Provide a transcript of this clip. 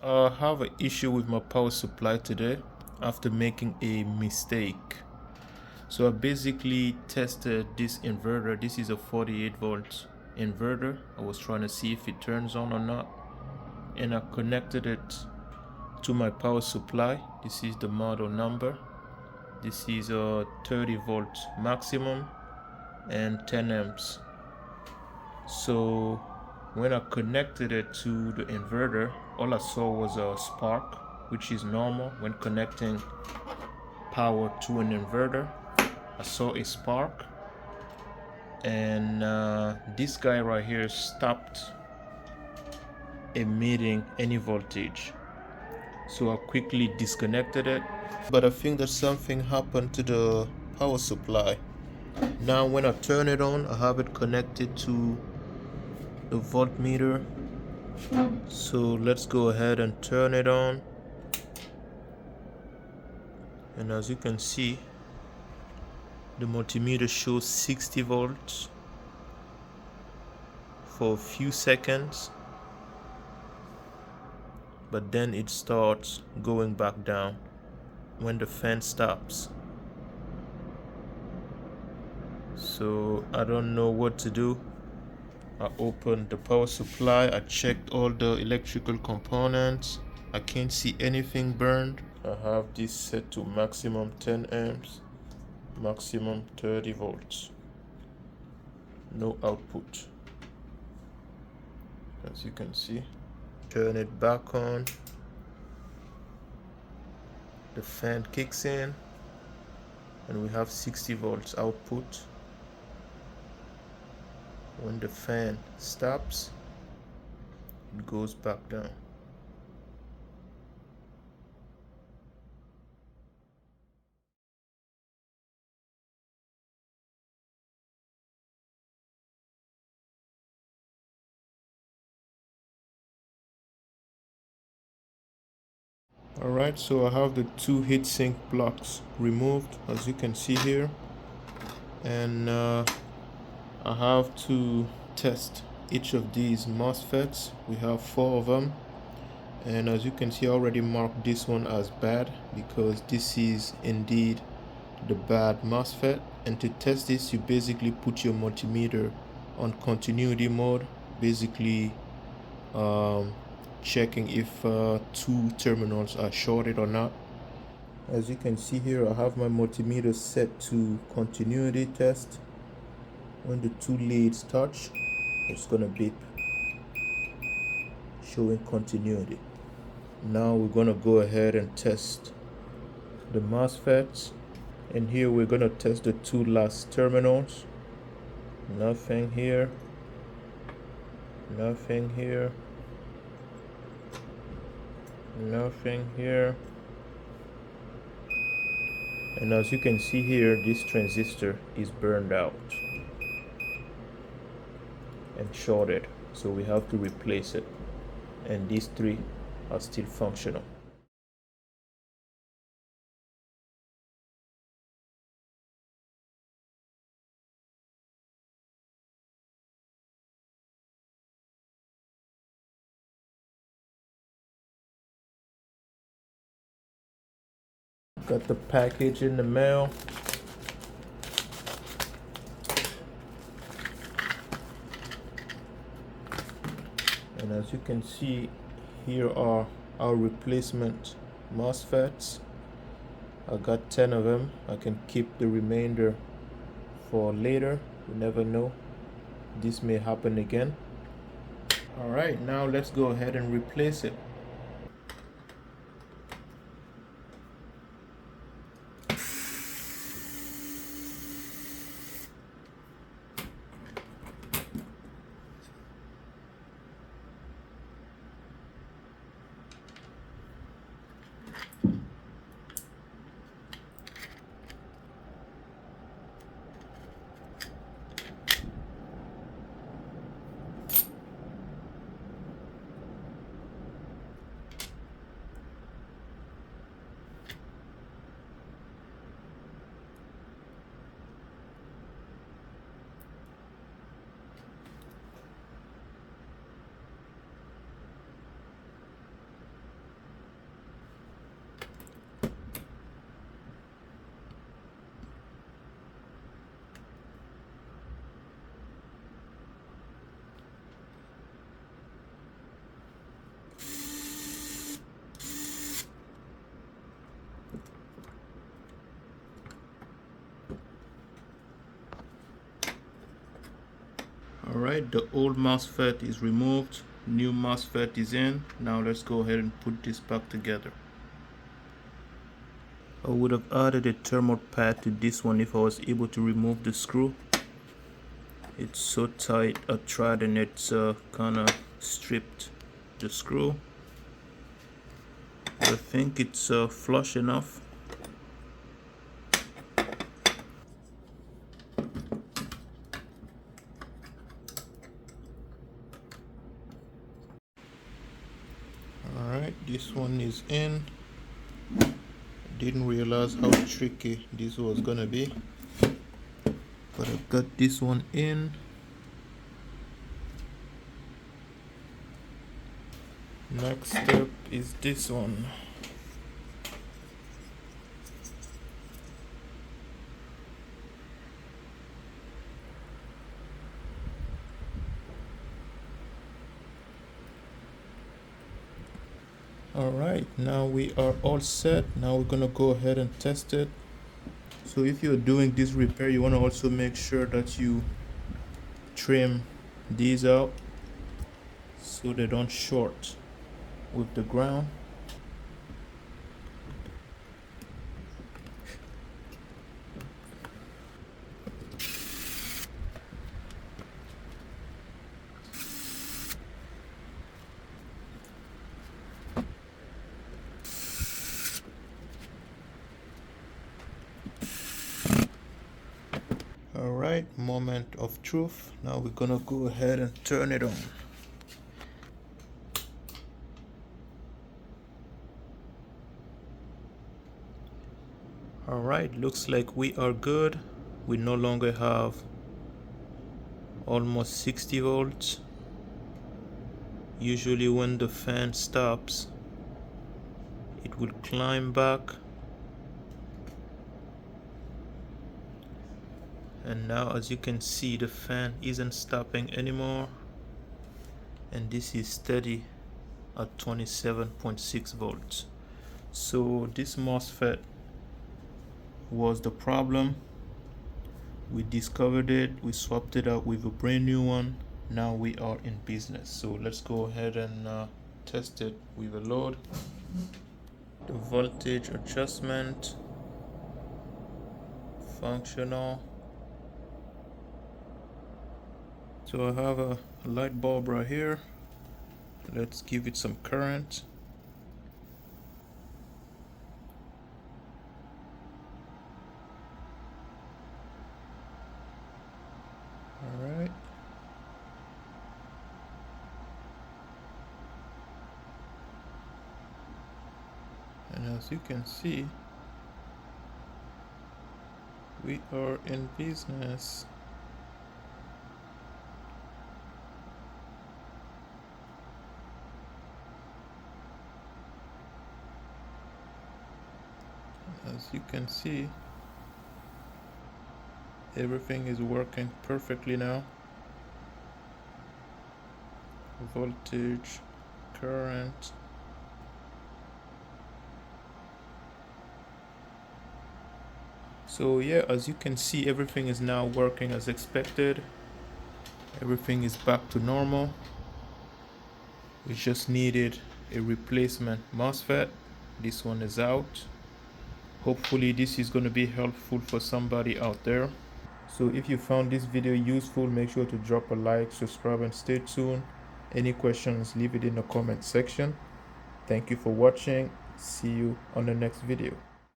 I have an issue with my power supply today after making a mistake. So I basically tested this inverter. This is a 48 volt inverter. I was trying to see if it turns on or not, and I connected it to my power supply. This is the model number. This is a 30 volt maximum and 10 amps. So when I connected it to the inverter, all I saw was a spark, which is normal when connecting power to an inverter. I saw a spark, and this guy right here stopped emitting any voltage. So I quickly disconnected it, but I think that something happened to the power supply. Now when I turn it on, I have it connected to the voltmeter. So let's go ahead and turn it on, and as you can see, the multimeter shows 60 volts for a few seconds, but then it starts going back down when the fan stops. So I don't know what to do. I opened the power supply, I checked all the electrical components. I can't see anything burned. I have this set to maximum 10 amps, maximum 30 volts. No output, as you can see. Turn it back on. The fan kicks in, and we have 60 volts output. When the fan stops, it goes back down. Alright, so I have the two heatsink blocks removed, as you can see here, and I have to test each of these MOSFETs. We have 4 of them, and as you can see, I already marked this one as bad because this is indeed the bad MOSFET. And to test this, you basically put your multimeter on continuity mode, basically checking if 2 terminals are shorted or not. As you can see here, I have my multimeter set to continuity test. When the 2 leads touch, it's gonna beep, showing continuity. Now we're gonna go ahead and test the MOSFETs, and here we're gonna test the 2 last terminals. Nothing here, nothing here, nothing here. And as you can see here, this transistor is burned out and shorted, so we have to replace it, and these 3 are still functional. Got the package in the mail. And as you can see, here are our replacement MOSFETs. I got 10 of them. I can keep the remainder for later. You never know. This may happen again. Alright, now let's go ahead and replace it. Alright, the old MOSFET is removed, new MOSFET is in. Now let's go ahead and put this back together. I would have added a thermal pad to this one if I was able to remove the screw. It's so tight, I tried and it's kind of stripped the screw. I think it's flush enough. Alright, this one is in. Didn't realize how tricky this was gonna be, but I've got this one in. Next step is this one. Alright, now we are all set. Now we're gonna go ahead and test it. So if you're doing this repair, you want to also make sure that you trim these out so they don't short with the ground. Alright, moment of truth. Now we're gonna go ahead and turn it on. Alright, looks like we are good. We no longer have almost 60 volts. Usually when the fan stops, it will climb back. And now, as you can see, the fan isn't stopping anymore, and this is steady at 27.6 volts. So this MOSFET was the problem. We discovered it, we swapped it out with a brand new one. Now we are in business. So let's go ahead and test it with a load. The voltage adjustment, functional. So I have a light bulb right here. Let's give it some current. All right. And as you can see, we are in business. As you can see, everything is working perfectly now. Voltage, current. So yeah, as you can see, everything is now working as expected. Everything is back to normal. We just needed a replacement MOSFET. This one is out. Hopefully this is going to be helpful for somebody out there. So if you found this video useful, make sure to drop a like, subscribe, and stay tuned. Any questions, leave it in the comment section. Thank you for watching. See you on the next video.